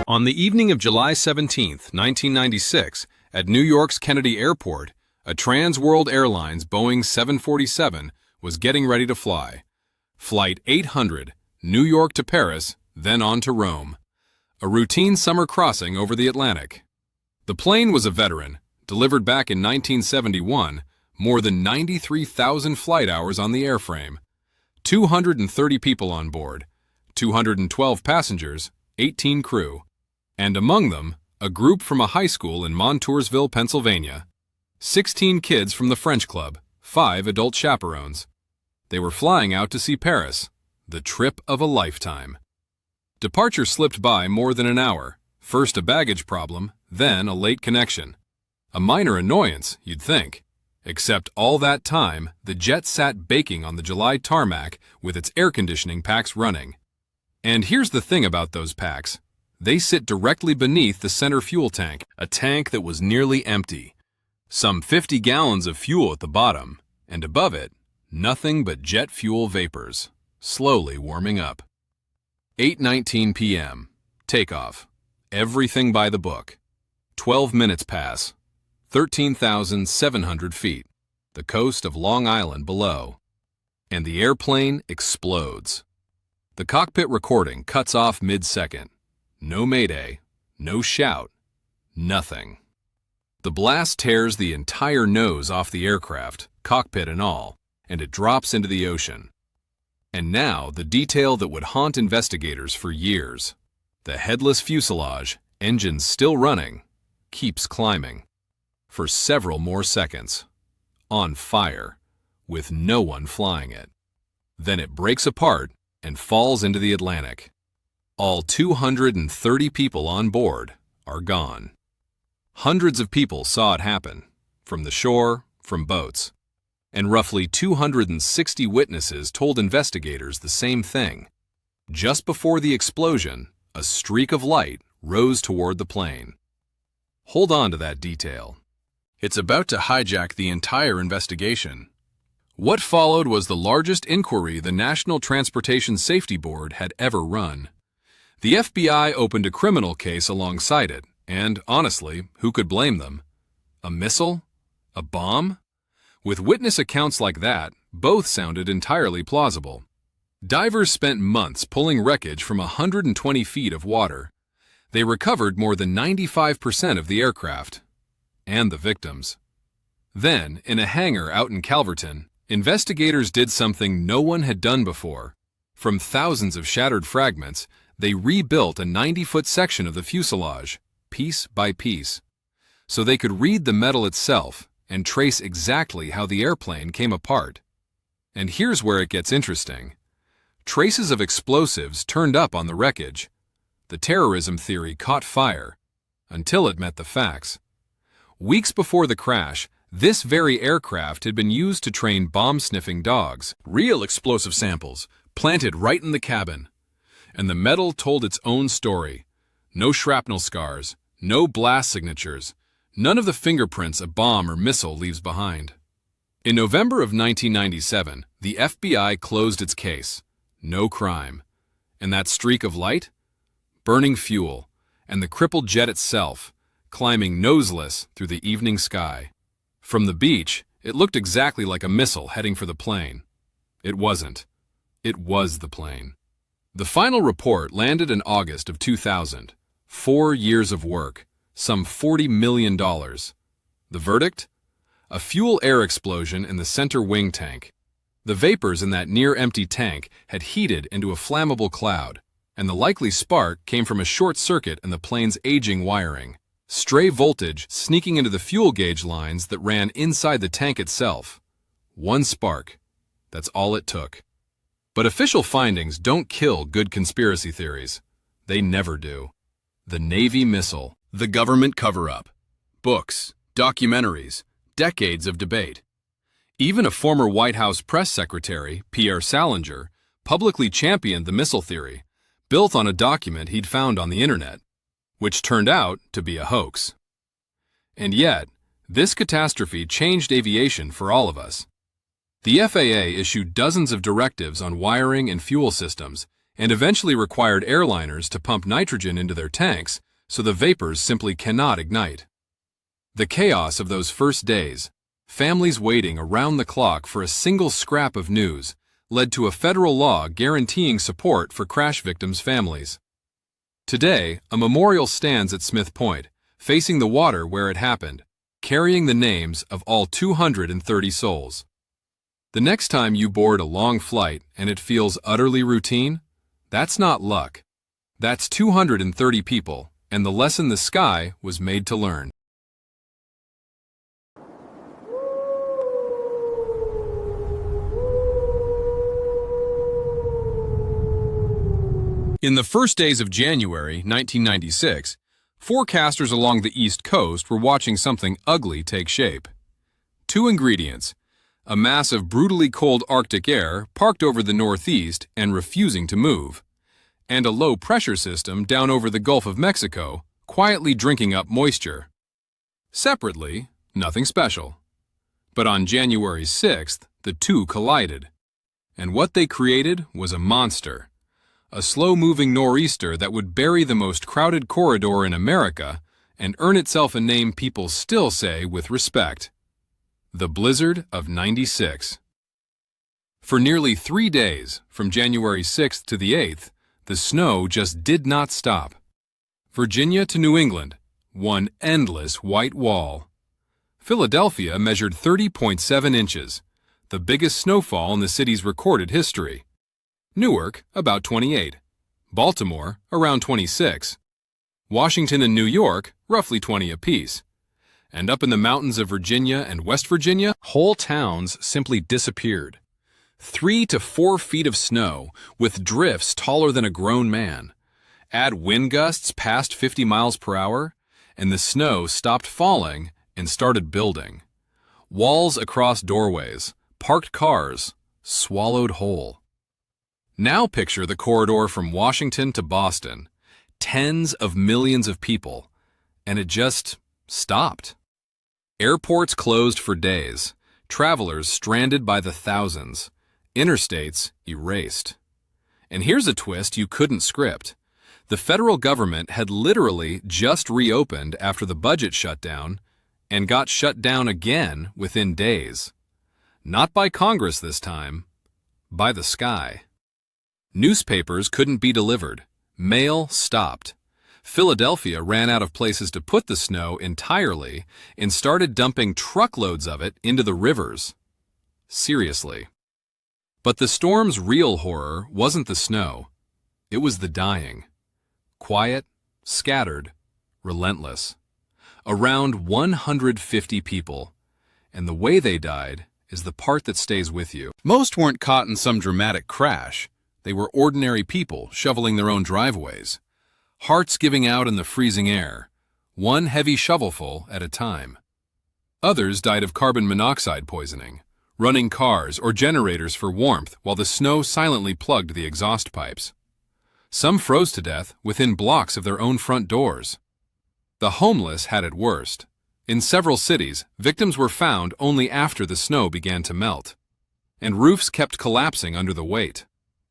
On the evening of July 17, 1996, at New York's Kennedy Airport, a Trans World Airlines Boeing 747 was getting ready to fly. Flight 800, New York to Paris, then on to Rome. A routine summer crossing over the Atlantic. The plane was a veteran, delivered back in 1971, more than 93,000 flight hours on the airframe. 230 people on board, 212 passengers, 18 crew. And among them, a group from a high school in Montoursville, Pennsylvania. 16 kids from the French Club, 5 adult chaperones. They were flying out to see Paris, the trip of a lifetime. Departure slipped by more than an hour. First a baggage problem, then a late connection. A minor annoyance, you'd think. Except all that time, the jet sat baking on the July tarmac with its air conditioning packs running. And here's the thing about those packs. They sit directly beneath the center fuel tank, a tank that was nearly empty. Some 50 gallons of fuel at the bottom, and above it, nothing but jet fuel vapors, slowly warming up. 8:19 p.m. Takeoff. Everything by the book. 12 minutes pass. 13,700 feet. The coast of Long Island below. And the airplane explodes. The cockpit recording cuts off mid-second. No mayday, no shout, nothing. The blast tears the entire nose off the aircraft, cockpit and all, and it drops into the ocean. And now the detail that would haunt investigators for years. The headless fuselage, engines still running, keeps climbing. For several more seconds. On fire, with no one flying it. Then it breaks apart and falls into the Atlantic. All 230 people on board are gone. Hundreds of people saw it happen, from the shore, from boats. And roughly 260 witnesses told investigators the same thing. Just before the explosion, a streak of light rose toward the plane. Hold on to that detail. It's about to hijack the entire investigation. What followed was the largest inquiry the National Transportation Safety Board had ever run. The FBI opened a criminal case alongside it, and, honestly, who could blame them? A missile? A bomb? With witness accounts like that, both sounded entirely plausible. Divers spent months pulling wreckage from 120 feet of water. They recovered more than 95% of the aircraft. And the victims. Then, in a hangar out in Calverton, investigators did something no one had done before. From thousands of shattered fragments, they rebuilt a 90-foot section of the fuselage, piece by piece, so they could read the metal itself and trace exactly how the airplane came apart. And here's where it gets interesting. Traces of explosives turned up on the wreckage. The terrorism theory caught fire, until it met the facts. Weeks before the crash, this very aircraft had been used to train bomb-sniffing dogs, real explosive samples, planted right in the cabin. And the metal told its own story. No shrapnel scars, no blast signatures, none of the fingerprints a bomb or missile leaves behind. In November of 1997, the FBI closed its case. No crime. And that streak of light? Burning fuel, and the crippled jet itself, climbing noseless through the evening sky. From the beach, it looked exactly like a missile heading for the plane. It wasn't. It was the plane. The final report landed in August of 2000. 4 years of work, some $40 million. The verdict? A fuel-air explosion in the center wing tank. The vapors in that near-empty tank had heated into a flammable cloud, and the likely spark came from a short circuit in the plane's aging wiring. Stray voltage sneaking into the fuel gauge lines that ran inside the tank itself. One spark. That's all it took. But official findings don't kill good conspiracy theories. They never do. The Navy missile, the government cover-up. Books, documentaries, decades of debate. Even a former White House press secretary, Pierre Salinger, publicly championed the missile theory, built on a document he'd found on the internet, which turned out to be a hoax. And yet, this catastrophe changed aviation for all of us. The FAA issued dozens of directives on wiring and fuel systems, and eventually required airliners to pump nitrogen into their tanks so the vapors simply cannot ignite. The chaos of those first days, families waiting around the clock for a single scrap of news, led to a federal law guaranteeing support for crash victims' families. Today, a memorial stands at Smith Point, facing the water where it happened, carrying the names of all 230 souls. The next time you board a long flight and it feels utterly routine, that's not luck. That's 230 people, and the lesson the sky was made to learn. In the first days of January 1996, forecasters along the East Coast were watching something ugly take shape. Two ingredients: a mass of brutally cold Arctic air parked over the Northeast and refusing to move, and a low-pressure system down over the Gulf of Mexico, quietly drinking up moisture. Separately, nothing special. But on January 6th, the two collided. And what they created was a monster. A slow-moving nor'easter that would bury the most crowded corridor in America and earn itself a name people still say with respect: the Blizzard of '96. For nearly 3 days, from January 6th to the 8th, the snow just did not stop. Virginia to New England, one endless white wall. Philadelphia measured 30.7 inches, the biggest snowfall in the city's recorded history. Newark, about 28. Baltimore, around 26. Washington and New York, roughly 20 apiece. And up in the mountains of Virginia and West Virginia, whole towns simply disappeared. 3 to 4 feet of snow, with drifts taller than a grown man. Add wind gusts past 50 miles per hour, and the snow stopped falling and started building. Walls across doorways, parked cars, swallowed whole. Now picture the corridor from Washington to Boston, tens of millions of people, and it just stopped. Airports closed for days, travelers stranded by the thousands, interstates erased. And here's a twist you couldn't script. The federal government had literally just reopened after the budget shutdown and got shut down again within days. Not by Congress this time, by the sky. Newspapers couldn't be delivered. Mail stopped. Philadelphia ran out of places to put the snow entirely and started dumping truckloads of it into the rivers. Seriously. But the storm's real horror wasn't the snow. It was the dying. Quiet, scattered, relentless. Around 150 people. And the way they died is the part that stays with you. Most weren't caught in some dramatic crash. They were ordinary people shoveling their own driveways. Hearts giving out in the freezing air, one heavy shovelful at a time. Others died of carbon monoxide poisoning, running cars or generators for warmth while the snow silently plugged the exhaust pipes. Some froze to death within blocks of their own front doors. The homeless had it worst. In several cities, victims were found only after the snow began to melt. And roofs kept collapsing under the weight.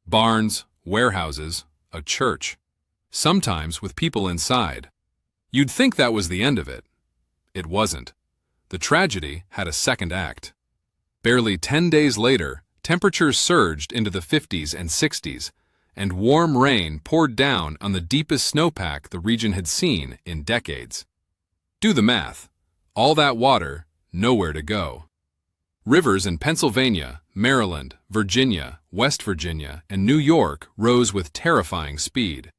Barns, warehouses, a church. Sometimes with people inside. You'd think that was the end of it. It wasn't. The tragedy had a second act. Barely 10 days later, temperatures surged into the 50s and 60s, and warm rain poured down on the deepest snowpack the region had seen in decades. Do the math. All that water, nowhere to go. Rivers in Pennsylvania, Maryland, Virginia, West Virginia, and New York rose with terrifying speed.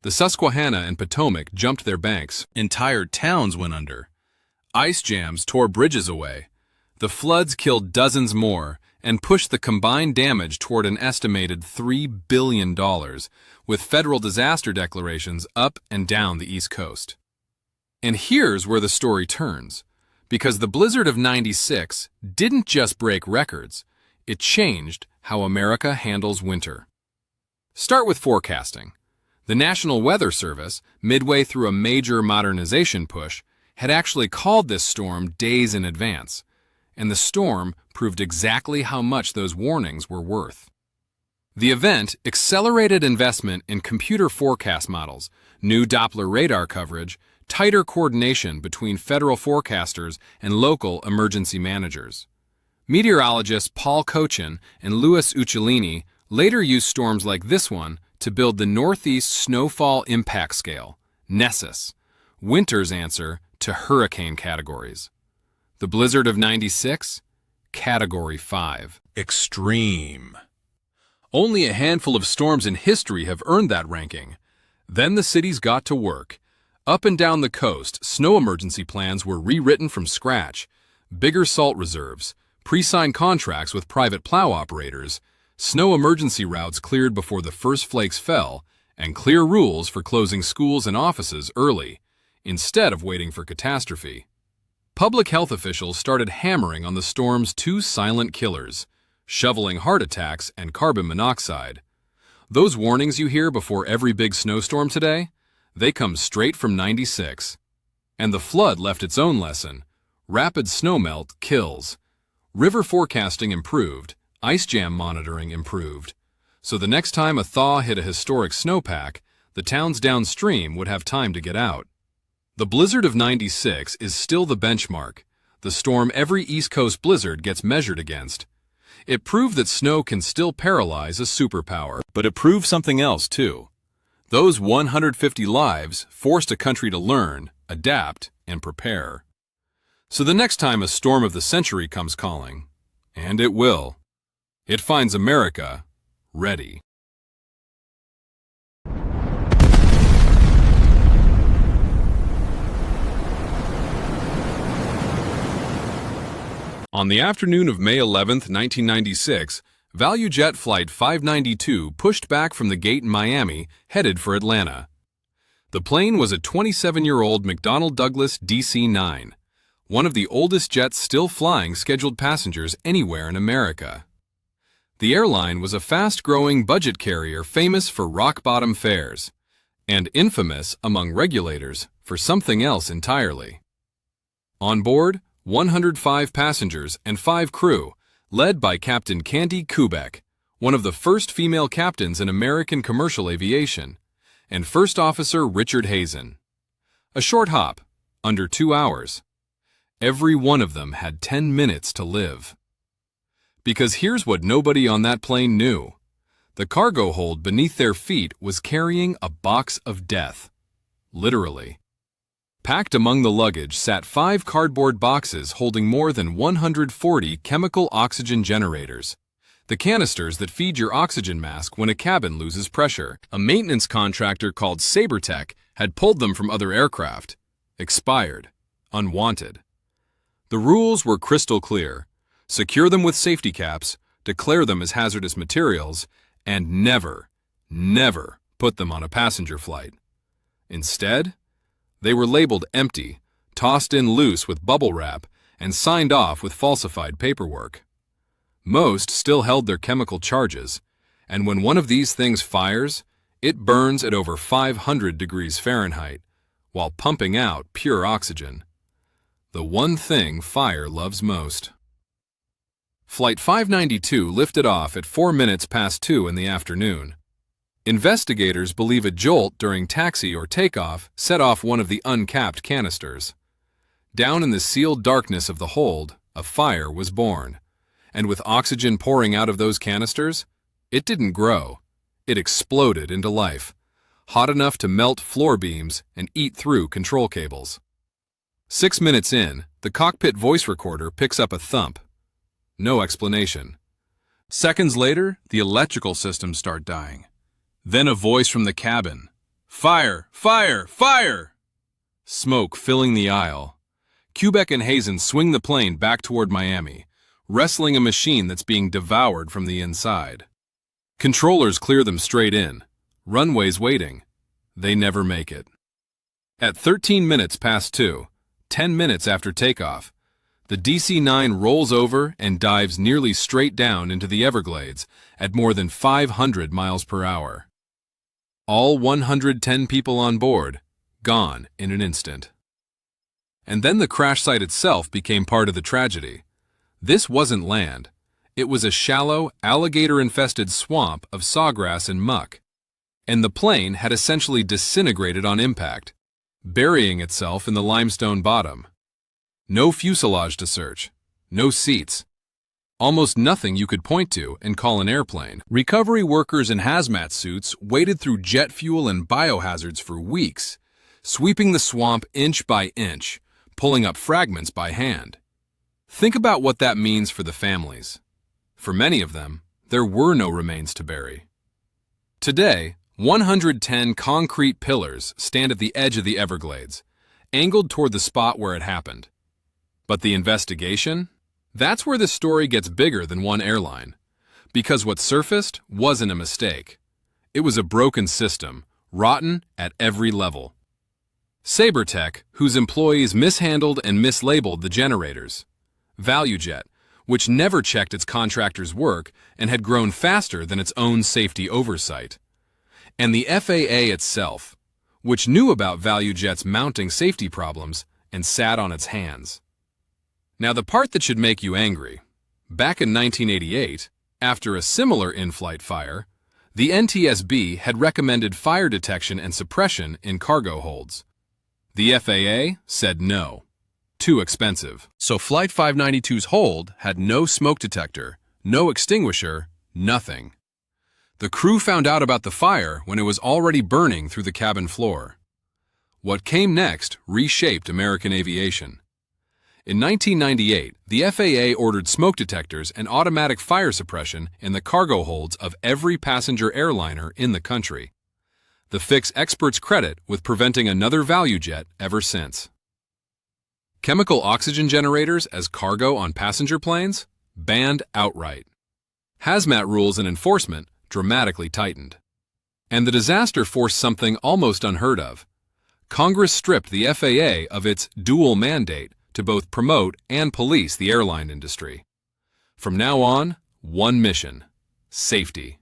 The Susquehanna and Potomac jumped their banks. Entire towns went under. Ice jams tore bridges away. The floods killed dozens more and pushed the combined damage toward an estimated $3 billion, with federal disaster declarations up and down the East Coast. And here's where the story turns. Because the blizzard of '96 didn't just break records, it changed how America handles winter. Start with forecasting. The National Weather Service, midway through a major modernization push, had actually called this storm days in advance, and the storm proved exactly how much those warnings were worth. The event accelerated investment in computer forecast models, new Doppler radar coverage, tighter coordination between federal forecasters and local emergency managers. Meteorologists Paul Cochin and Louis Uccellini later used storms like this one to build the Northeast Snowfall Impact Scale, NESIS, winter's answer to hurricane categories. The blizzard of '96? Category 5. Extreme. Only a handful of storms in history have earned that ranking. Then the cities got to work. Up and down the coast, snow emergency plans were rewritten from scratch. Bigger salt reserves, pre-signed contracts with private plow operators, snow emergency routes cleared before the first flakes fell, and clear rules for closing schools and offices early, instead of waiting for catastrophe. Public health officials started hammering on the storm's two silent killers, shoveling heart attacks and carbon monoxide. Those warnings you hear before every big snowstorm today, they come straight from '96. And the flood left its own lesson. Rapid snowmelt kills. River forecasting improved, ice jam monitoring improved. So the next time a thaw hit a historic snowpack, the towns downstream would have time to get out. The blizzard of '96 is still the benchmark, the storm every East Coast blizzard gets measured against. It proved that snow can still paralyze a superpower, but it proved something else too. Those 150 lives forced a country to learn, adapt, and prepare. So the next time a storm of the century comes calling, and it will, it finds America ready. On the afternoon of May 11, 1996, ValuJet Flight 592 pushed back from the gate in Miami, headed for Atlanta. The plane was a 27-year-old McDonnell Douglas DC-9, one of the oldest jets still flying scheduled passengers anywhere in America. The airline was a fast-growing budget carrier famous for rock-bottom fares, and infamous among regulators for something else entirely. On board, 105 passengers and 5 crew, led by Captain Candy Kubek, one of the first female captains in American commercial aviation, and First Officer Richard Hazen. A short hop, under 2 hours. Every one of them had 10 minutes to live. Because here's what nobody on that plane knew. The cargo hold beneath their feet was carrying a box of death. Literally. Packed among the luggage sat 5 cardboard boxes holding more than 140 chemical oxygen generators, the canisters that feed your oxygen mask when a cabin loses pressure. A maintenance contractor called SaberTech had pulled them from other aircraft. Expired. Unwanted. The rules were crystal clear. Secure them with safety caps, declare them as hazardous materials, and never, never put them on a passenger flight. Instead, they were labeled empty, tossed in loose with bubble wrap, and signed off with falsified paperwork. Most still held their chemical charges, and when one of these things fires, it burns at over 500 degrees Fahrenheit, while pumping out pure oxygen. The one thing fire loves most. Flight 592 lifted off at 4 minutes past 2 in the afternoon. Investigators believe a jolt during taxi or takeoff set off one of the uncapped canisters. Down in the sealed darkness of the hold, a fire was born. And with oxygen pouring out of those canisters, it didn't grow. It exploded into life, hot enough to melt floor beams and eat through control cables. 6 minutes in, the cockpit voice recorder picks up a thump. No explanation. Seconds later, the electrical systems start dying. Then a voice from the cabin. Fire! Fire! Fire! Smoke filling the aisle. Kubek and Hazen swing the plane back toward Miami, wrestling a machine that's being devoured from the inside. Controllers clear them straight in. Runways waiting. They never make it. At 13 minutes past 2, 10 minutes after takeoff, the DC-9 rolls over and dives nearly straight down into the Everglades at more than 500 miles per hour. All 110 people on board, gone in an instant. And then the crash site itself became part of the tragedy. This wasn't land. It was a shallow, alligator-infested swamp of sawgrass and muck, and the plane had essentially disintegrated on impact, burying itself in the limestone bottom. No fuselage to search, no seats, almost nothing you could point to and call an airplane. Recovery workers in hazmat suits waded through jet fuel and biohazards for weeks, sweeping the swamp inch by inch, pulling up fragments by hand. Think about what that means for the families. For many of them, there were no remains to bury. Today, 110 concrete pillars stand at the edge of the Everglades, angled toward the spot where it happened. But the investigation? That's where the story gets bigger than one airline. Because what surfaced wasn't a mistake. It was a broken system, rotten at every level. SaberTech, whose employees mishandled and mislabeled the generators. ValuJet, which never checked its contractors' work and had grown faster than its own safety oversight. And the FAA itself, which knew about ValuJet's mounting safety problems and sat on its hands. Now the part that should make you angry. Back in 1988, after a similar in-flight fire, the NTSB had recommended fire detection and suppression in cargo holds. The FAA said no. Too expensive. So Flight 592's hold had no smoke detector, no extinguisher, nothing. The crew found out about the fire when it was already burning through the cabin floor. What came next reshaped American aviation. In 1998, the FAA ordered smoke detectors and automatic fire suppression in the cargo holds of every passenger airliner in the country. The fix experts credit with preventing another ValuJet ever since. Chemical oxygen generators as cargo on passenger planes? Banned outright. Hazmat rules and enforcement dramatically tightened. And the disaster forced something almost unheard of. Congress stripped the FAA of its dual mandate to both promote and police the airline industry. From now on, one mission: safety.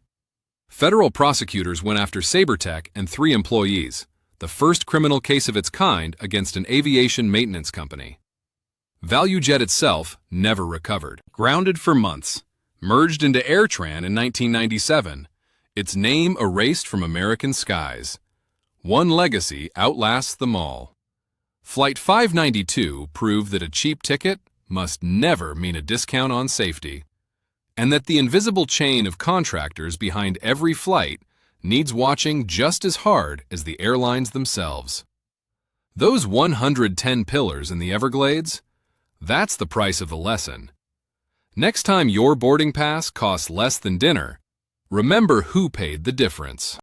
Federal prosecutors went after SaberTech and 3 employees, the first criminal case of its kind against an aviation maintenance company. ValuJet itself never recovered. Grounded for months, merged into AirTran in 1997, its name erased from American skies. One legacy outlasts them all. Flight 592 proved that a cheap ticket must never mean a discount on safety, and that the invisible chain of contractors behind every flight needs watching just as hard as the airlines themselves. Those 110 pillars in the Everglades? That's the price of the lesson. Next time your boarding pass costs less than dinner, remember who paid the difference.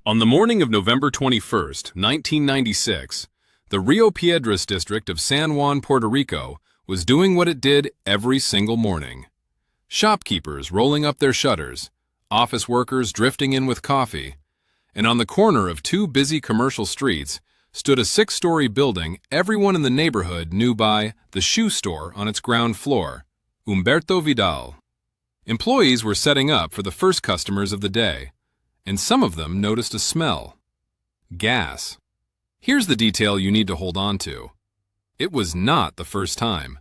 On the morning of November 21, 1996, the Rio Piedras district of San Juan, Puerto Rico, was doing what it did every single morning. Shopkeepers rolling up their shutters, office workers drifting in with coffee, and on the corner of 2 busy commercial streets stood a 6-story building everyone in the neighborhood knew by the shoe store on its ground floor, Humberto Vidal. Employees were setting up for the first customers of the day, and some of them noticed a smell. Gas. Here's the detail you need to hold on to. It was not the first time.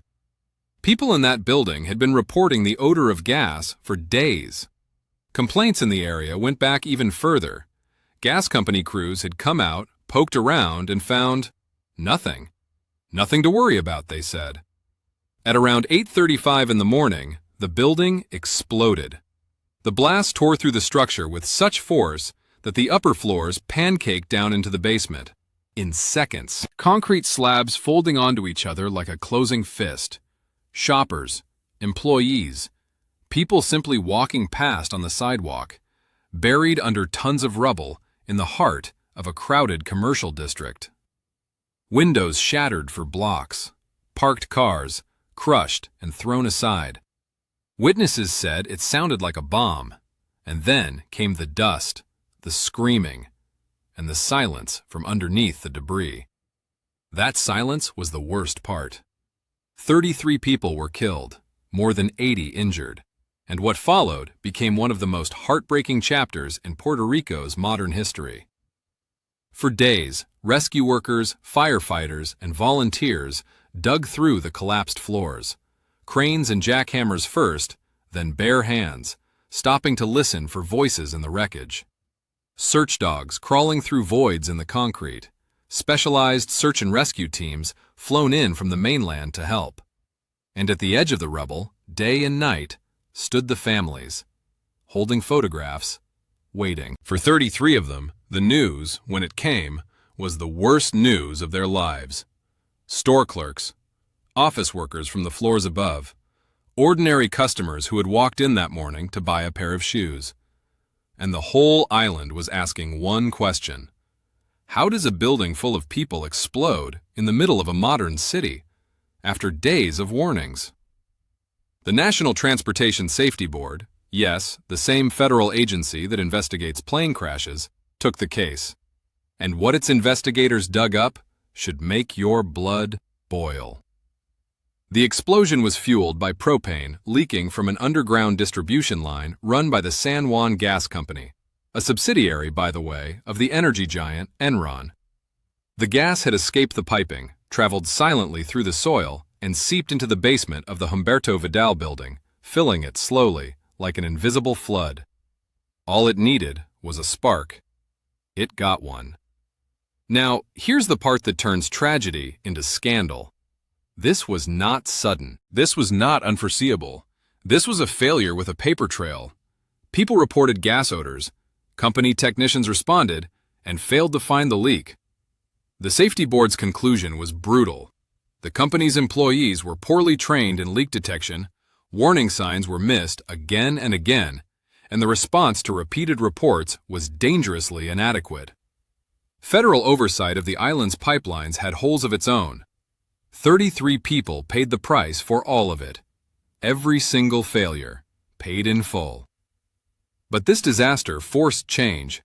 People in that building had been reporting the odor of gas for days. Complaints in the area went back even further. Gas company crews had come out, poked around, and found nothing. Nothing to worry about, they said. At around 8:35 in the morning, the building exploded. The blast tore through the structure with such force that the upper floors pancaked down into the basement. In seconds, concrete slabs folding onto each other like a closing fist. Shoppers, employees, people simply walking past on the sidewalk, buried under tons of rubble in the heart of a crowded commercial district. Windows shattered for blocks, parked cars crushed and thrown aside. Witnesses said it sounded like a bomb, and then came the dust, the screaming, and the silence from underneath the debris. That silence was the worst part. 33 people were killed, more than 80 injured, and what followed became one of the most heartbreaking chapters in Puerto Rico's modern history. For days, rescue workers, firefighters, and volunteers dug through the collapsed floors. Cranes and jackhammers first, then bare hands, stopping to listen for voices in the wreckage. Search dogs crawling through voids in the concrete. Specialized search and rescue teams flown in from the mainland to help. And at the edge of the rubble, day and night, stood the families, holding photographs, waiting. For 33 of them, the news, when it came, was the worst news of their lives. Store clerks, office workers from the floors above, ordinary customers who had walked in that morning to buy a pair of shoes. And the whole island was asking one question. How does a building full of people explode in the middle of a modern city after days of warnings? The National Transportation Safety Board, yes, the same federal agency that investigates plane crashes, took the case. And what its investigators dug up should make your blood boil. The explosion was fueled by propane leaking from an underground distribution line run by the San Juan Gas Company, a subsidiary, by the way, of the energy giant Enron. The gas had escaped the piping, traveled silently through the soil, and seeped into the basement of the Humberto Vidal building, filling it slowly, like an invisible flood. All it needed was a spark. It got one. Now, here's the part that turns tragedy into scandal. This was not sudden. This was not unforeseeable. This was a failure with a paper trail. People reported gas odors. Company technicians responded and failed to find the leak. The safety board's conclusion was brutal. The company's employees were poorly trained in leak detection, warning signs were missed again and again, and the response to repeated reports was dangerously inadequate. Federal oversight of the island's pipelines had holes of its own. 33 people paid the price for all of it. Every single failure, paid in full. But this disaster forced change.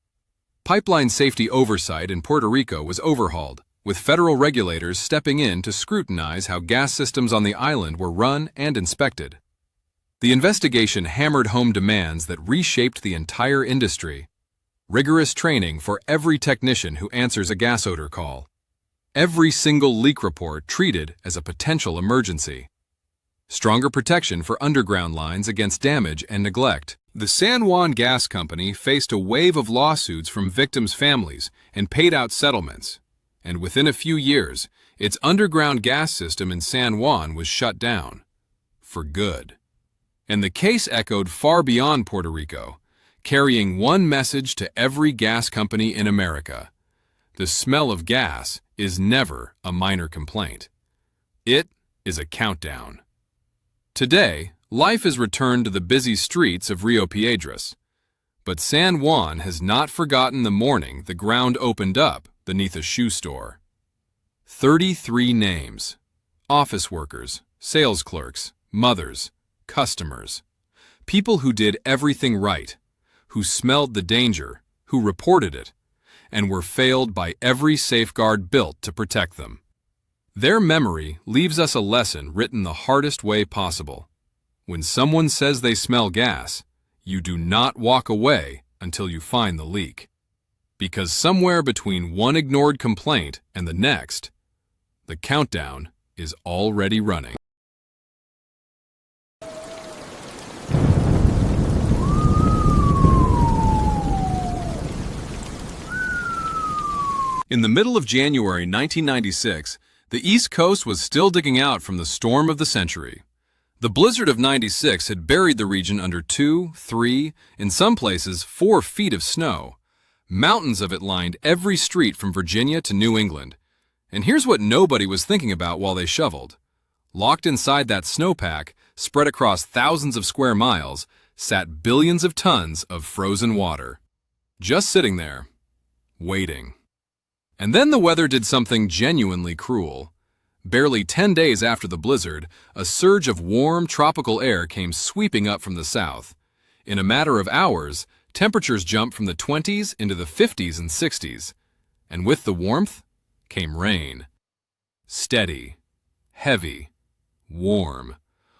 Pipeline safety oversight in Puerto Rico was overhauled, with federal regulators stepping in to scrutinize how gas systems on the island were run and inspected. The investigation hammered home demands that reshaped the entire industry. Rigorous training for every technician who answers a gas odor call. Every single leak report treated as a potential emergency. Stronger protection for underground lines against damage and neglect. The San Juan Gas Company faced a wave of lawsuits from victims' families and paid out settlements. And within a few years, its underground gas system in San Juan was shut down. For good. And the case echoed far beyond Puerto Rico, carrying one message to every gas company in America. The smell of gas is never a minor complaint. It is a countdown. Today, life has returned to the busy streets of Rio Piedras. But San Juan has not forgotten the morning the ground opened up beneath a shoe store. 33 names. Office workers, sales clerks, mothers, customers. People who did everything right, who smelled the danger, who reported it, and were failed by every safeguard built to protect them. Their memory leaves us a lesson written the hardest way possible. When someone says they smell gas, you do not walk away until you find the leak. Because somewhere between one ignored complaint and the next, the countdown is already running. In the middle of January 1996, the East Coast was still digging out from the storm of the century. The blizzard of '96 had buried the region under 2, 3, in some places 4 feet of snow. Mountains of it lined every street from Virginia to New England. And here's what nobody was thinking about while they shoveled. Locked inside that snowpack, spread across thousands of square miles, sat billions of tons of frozen water. Just sitting there, waiting. And then the weather did something genuinely cruel. Barely 10 days after the blizzard, a surge of warm tropical air came sweeping up from the south. In a matter of hours, temperatures jumped from the 20s into the 50s and 60s. And with the warmth came rain. Steady, heavy, warm,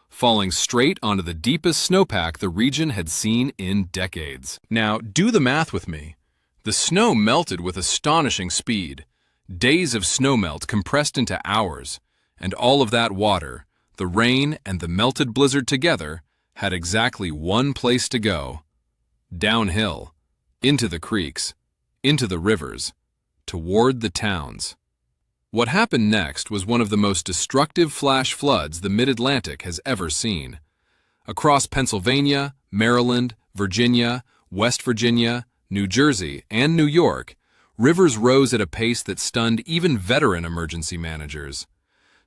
falling straight onto the deepest snowpack the region had seen in decades. Now, do the math with me. The snow melted with astonishing speed. Days of snowmelt compressed into hours, and all of that water, the rain and the melted blizzard together, had exactly one place to go. Downhill, into the creeks, into the rivers, toward the towns. What happened next was one of the most destructive flash floods the Mid-Atlantic has ever seen. Across Pennsylvania, Maryland, Virginia, West Virginia, New Jersey, and New York, rivers rose at a pace that stunned even veteran emergency managers.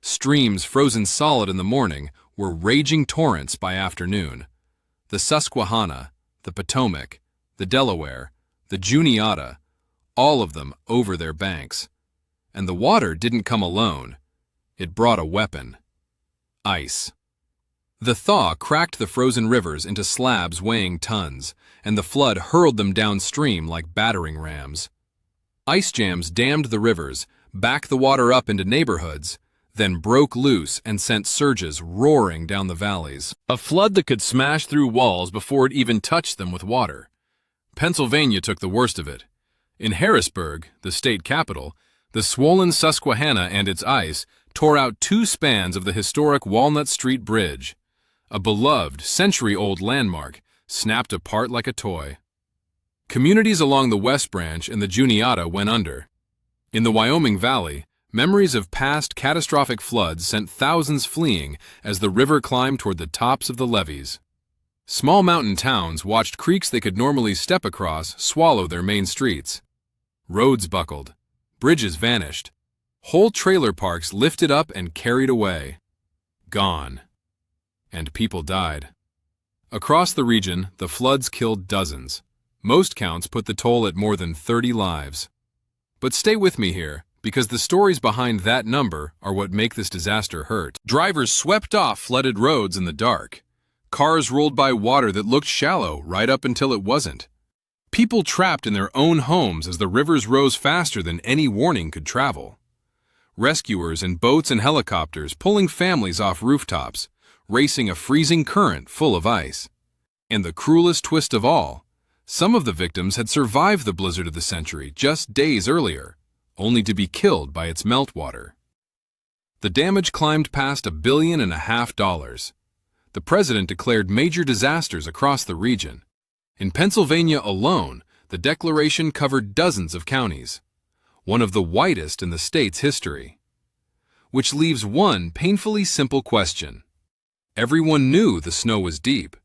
Streams frozen solid in the morning were raging torrents by afternoon. The Susquehanna, the Potomac, the Delaware, the Juniata, all of them over their banks. And the water didn't come alone. It brought a weapon: ice. The thaw cracked the frozen rivers into slabs weighing tons, and the flood hurled them downstream like battering rams. Ice jams dammed the rivers, backed the water up into neighborhoods, then broke loose and sent surges roaring down the valleys. A flood that could smash through walls before it even touched them with water. Pennsylvania took the worst of it. In Harrisburg, the state capital, the swollen Susquehanna and its ice tore out 2 spans of the historic Walnut Street Bridge. A beloved, century-old landmark snapped apart like a toy. Communities along the West Branch and the Juniata went under. In the Wyoming Valley, memories of past catastrophic floods sent thousands fleeing as the river climbed toward the tops of the levees. Small mountain towns watched creeks they could normally step across swallow their main streets. Roads buckled. Bridges vanished. Whole trailer parks lifted up and carried away. Gone. And people died. Across the region, the floods killed dozens. Most counts put the toll at more than 30 lives. But stay with me here, because the stories behind that number are what make this disaster hurt. Drivers swept off flooded roads in the dark. Cars rolled by water that looked shallow right up until it wasn't. People trapped in their own homes as the rivers rose faster than any warning could travel. Rescuers in boats and helicopters pulling families off rooftops, racing a freezing current full of ice. And the cruelest twist of all, some of the victims had survived the blizzard of the century just days earlier, only to be killed by its meltwater. The damage climbed past $1.5 billion. The president declared major disasters across the region. In Pennsylvania alone, the declaration covered dozens of counties, one of the widest in the state's history. Which leaves one painfully simple question. Everyone knew the snow was deep.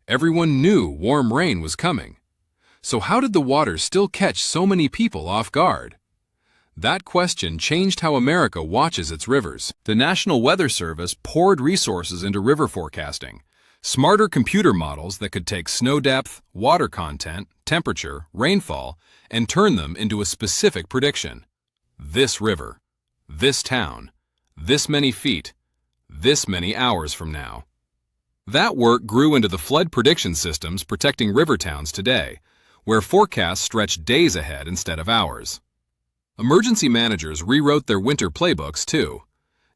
Everyone knew warm rain was coming. So how did the water still catch so many people off guard? That question changed how America watches its rivers. The National Weather Service poured resources into river forecasting. Smarter computer models that could take snow depth, water content, temperature, rainfall, and turn them into a specific prediction. This river, this town, this many feet, this many hours from now. That work grew into the flood prediction systems protecting river towns today, where forecasts stretch days ahead instead of hours. Emergency managers rewrote their winter playbooks too.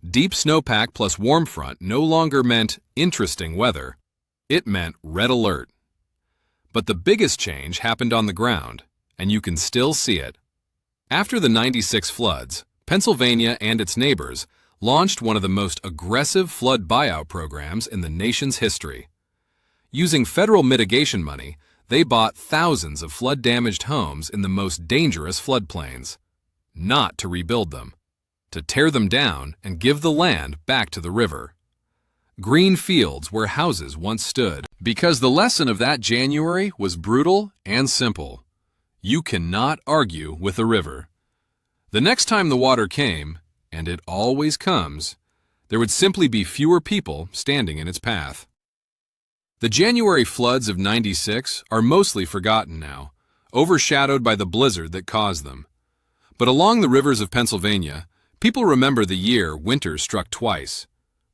Deep snowpack plus warm front no longer meant interesting weather. It meant red alert. But the biggest change happened on the ground, and you can still see it. After the '96 floods, Pennsylvania and its neighbors launched one of the most aggressive flood buyout programs in the nation's history. Using federal mitigation money, they bought thousands of flood-damaged homes in the most dangerous floodplains. Not to rebuild them, to tear them down and give the land back to the river. Green fields where houses once stood. Because the lesson of that January was brutal and simple. You cannot argue with a river. The next time the water came, and it always comes, there would simply be fewer people standing in its path. The January floods of '96 are mostly forgotten now, overshadowed by the blizzard that caused them. But along the rivers of Pennsylvania, people remember the year winter struck twice.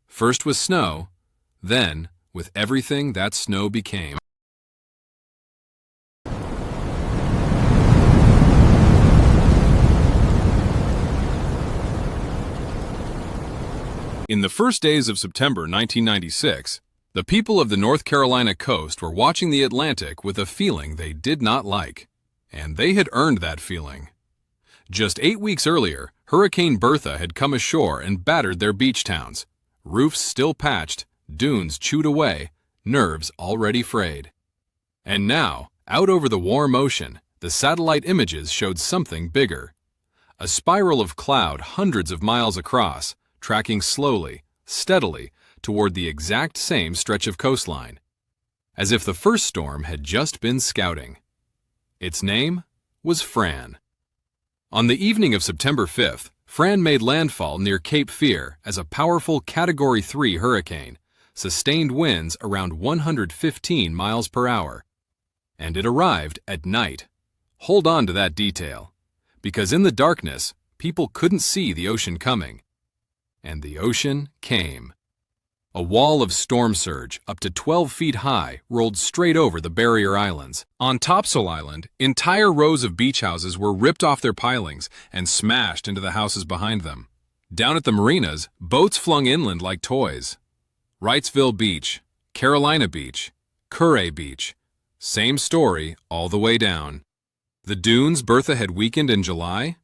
First with snow, then with everything that snow became. In the first days of September 1996, the people of the North Carolina coast were watching the Atlantic with a feeling they did not like. And they had earned that feeling. Just 8 weeks earlier, Hurricane Bertha had come ashore and battered their beach towns. Roofs still patched, dunes chewed away, nerves already frayed. And now, out over the warm ocean, the satellite images showed something bigger. A spiral of cloud hundreds of miles across, tracking slowly, steadily, toward the exact same stretch of coastline. As if the first storm had just been scouting. Its name was Fran. On the evening of September 5th, Fran made landfall near Cape Fear as a powerful Category 3 hurricane, sustained winds around 115 miles per hour. And it arrived at night. Hold on to that detail, because in the darkness, people couldn't see the ocean coming. And the ocean came. A wall of storm surge, up to 12 feet high, rolled straight over the barrier islands. On Topsail Island, entire rows of beach houses were ripped off their pilings and smashed into the houses behind them. Down at the marinas, boats flung inland like toys. Wrightsville Beach, Carolina Beach, Curray Beach. Same story all the way down. The dunes Bertha had weakened in July?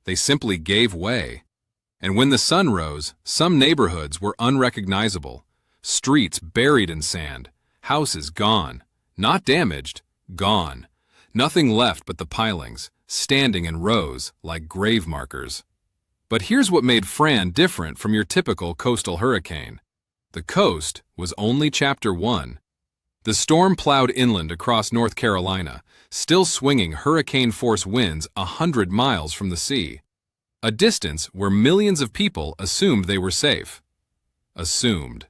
They simply gave way. And when the sun rose, some neighborhoods were unrecognizable. Streets buried in sand, houses gone, not damaged, gone. Nothing left but the pilings, standing in rows like grave markers. But here's what made Fran different from your typical coastal hurricane. The coast was only Chapter 1. The storm plowed inland across North Carolina, still swinging hurricane-force winds 100 miles from the sea. A distance where millions of people assumed they were safe. Assumed.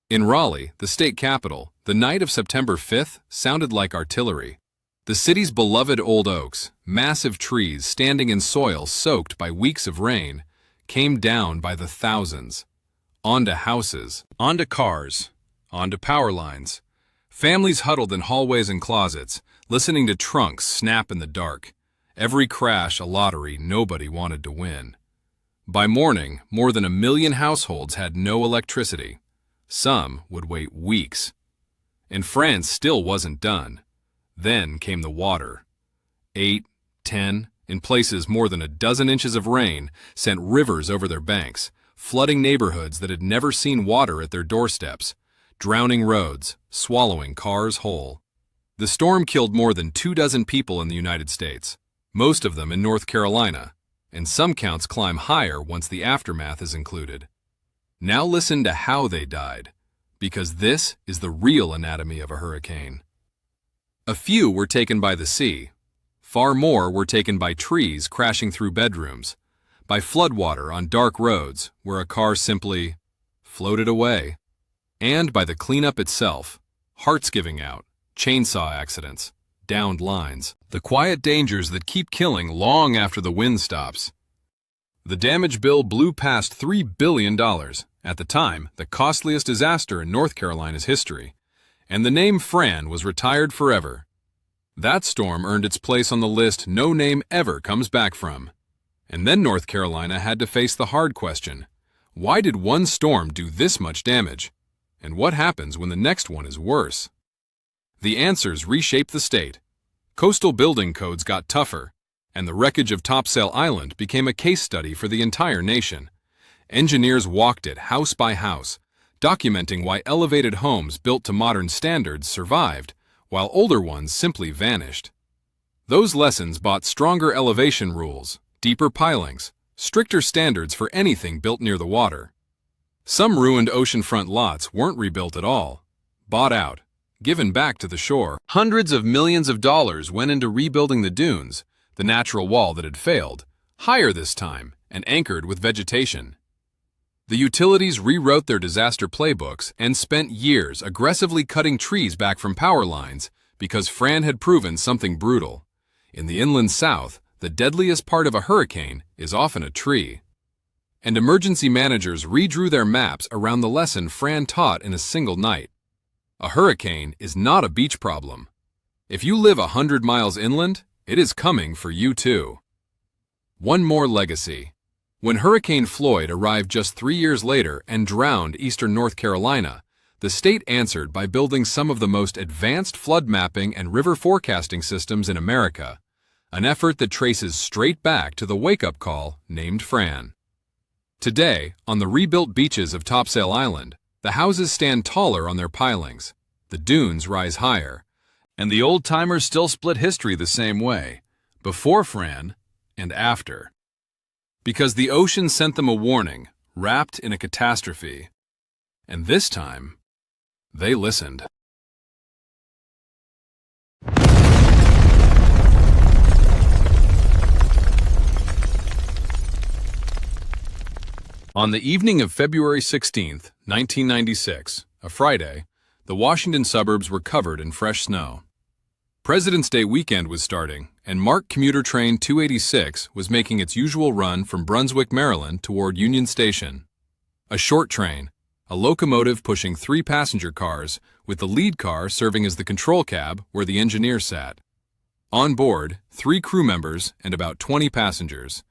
In Raleigh, the state capital, the night of September 5th sounded like artillery. The city's beloved old oaks, massive trees standing in soil soaked by weeks of rain, came down by the thousands. Onto houses, onto cars, onto power lines. Families huddled in hallways and closets, listening to trunks snap in the dark. Every crash a lottery nobody wanted to win. By morning, more than 1 million households had no electricity. Some would wait weeks. And France still wasn't done. Then came the water. 8, 10, in places more than a dozen inches of rain sent rivers over their banks, flooding neighborhoods that had never seen water at their doorsteps, drowning roads, swallowing cars whole. The storm killed more than 24 people in the United States. Most of them in North Carolina, and some counts climb higher once the aftermath is included. Now listen to how they died, because this is the real anatomy of a hurricane. A few were taken by the sea. Far more were taken by trees crashing through bedrooms, by floodwater on dark roads where a car simply floated away, and by the cleanup itself, hearts giving out, chainsaw accidents, downed lines, the quiet dangers that keep killing long after the wind stops. The damage bill blew past $3 billion, at the time the costliest disaster in North Carolina's history, and the name Fran was retired forever. That storm earned its place on the list no name ever comes back from. And then North Carolina had to face the hard question: why did one storm do this much damage? And what happens when the next one is worse? The answers reshaped the state. Coastal building codes got tougher, and the wreckage of Topsail Island became a case study for the entire nation. Engineers walked it house by house, documenting why elevated homes built to modern standards survived, while older ones simply vanished. Those lessons brought stronger elevation rules, deeper pilings, stricter standards for anything built near the water. Some ruined oceanfront lots weren't rebuilt at all, bought out, given back to the shore. Hundreds of millions of dollars went into rebuilding the dunes, the natural wall that had failed, higher this time and anchored with vegetation. The utilities rewrote their disaster playbooks and spent years aggressively cutting trees back from power lines because Fran had proven something brutal. In the inland South, the deadliest part of a hurricane is often a tree. And emergency managers redrew their maps around the lesson Fran taught in a single night. A hurricane is not a beach problem. If you live 100 miles inland, it is coming for you too. One more legacy. When Hurricane Floyd arrived just 3 years later and drowned eastern North Carolina, the state answered by building some of the most advanced flood mapping and river forecasting systems in America, an effort that traces straight back to the wake-up call named Fran. Today, on the rebuilt beaches of Topsail Island, the houses stand taller on their pilings, the dunes rise higher, and the old-timers still split history the same way, before Fran and after. Because the ocean sent them a warning, wrapped in a catastrophe. And this time, they listened. On the evening of February 16, 1996, a Friday, the Washington suburbs were covered in fresh snow. President's Day weekend was starting, and MARC commuter train 286 was making its usual run from Brunswick, Maryland toward Union Station. A short train, a locomotive pushing 3 passenger cars, with the lead car serving as the control cab where the engineer sat. On board, 3 crew members and about 20 passengers.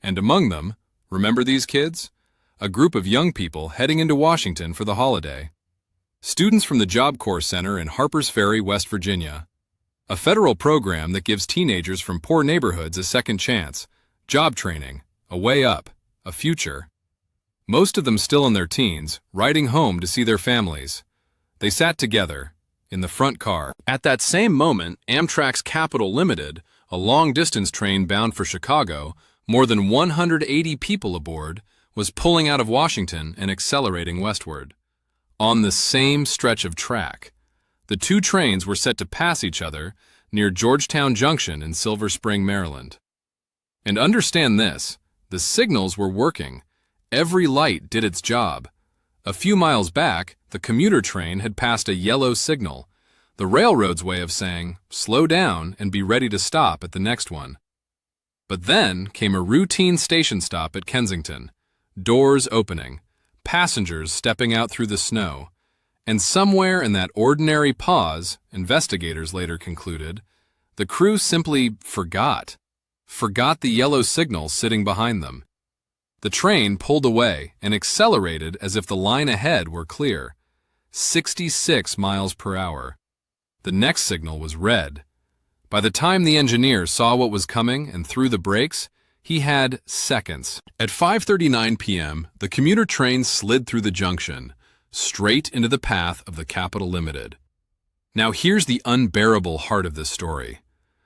And among them, remember these kids? A group of young people heading into Washington for the holiday. Students from the Job Corps Center in Harpers Ferry, West Virginia. A federal program that gives teenagers from poor neighborhoods a second chance, job training, a way up, a future. Most of them still in their teens, riding home to see their families. They sat together, in the front car. At that same moment, Amtrak's Capital Limited, a long-distance train bound for Chicago, more than 180 people aboard, was pulling out of Washington and accelerating westward. On the same stretch of track, the 2 trains were set to pass each other near Georgetown Junction in Silver Spring, Maryland. And understand this, the signals were working. Every light did its job. A few miles back, the commuter train had passed a yellow signal, the railroad's way of saying, slow down and be ready to stop at the next one. But then came a routine station stop at Kensington, doors opening, passengers stepping out through the snow, and somewhere in that ordinary pause, investigators later concluded, the crew simply forgot the yellow signal sitting behind them. The train pulled away and accelerated as if the line ahead were clear, 66 miles per hour. The next signal was red. By the time the engineer saw what was coming and threw the brakes, he had seconds. At 5:39 p.m., the commuter train slid through the junction, straight into the path of the Capital Limited. Now here's the unbearable heart of this story.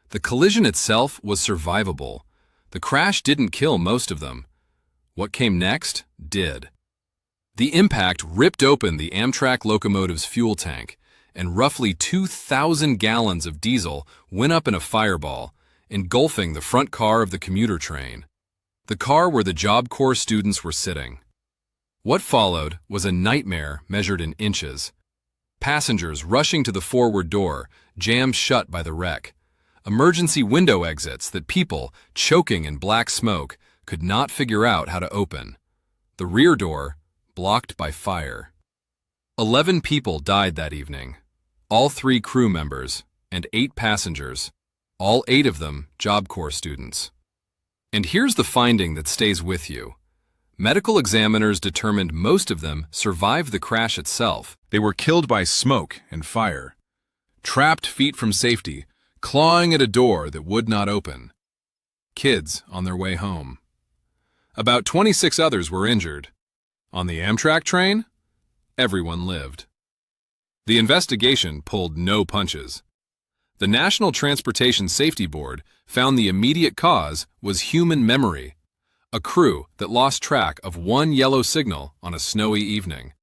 The collision itself was survivable. The crash didn't kill most of them. What came next did. The impact ripped open the Amtrak locomotive's fuel tank, and roughly 2,000 gallons of diesel went up in a fireball, engulfing the front car of the commuter train, the car where the Job Corps students were sitting. What followed was a nightmare measured in inches. Passengers rushing to the forward door, jammed shut by the wreck. Emergency window exits that people, choking in black smoke, could not figure out how to open. The rear door, blocked by fire. 11 people died that evening, all 3 crew members and 8 passengers, all 8 of them Job Corps students. And here's the finding that stays with you. Medical examiners determined most of them survived the crash itself. They were killed by smoke and fire, trapped feet from safety, clawing at a door that would not open. Kids on their way home. About 26 others were injured. On the Amtrak train, everyone lived. The investigation pulled no punches. The National Transportation Safety Board found the immediate cause was human memory, a crew that lost track of one yellow signal on a snowy evening.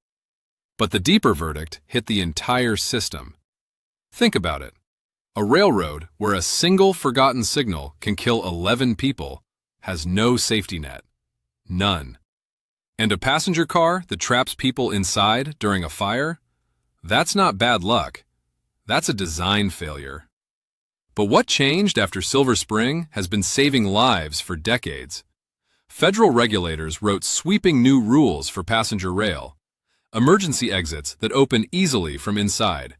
But the deeper verdict hit the entire system. Think about it. A railroad where a single forgotten signal can kill 11 people has no safety net. None. And a passenger car that traps people inside during a fire? That's not bad luck. That's a design failure. But what changed after Silver Spring has been saving lives for decades. Federal regulators wrote sweeping new rules for passenger rail. Emergency exits that open easily from inside.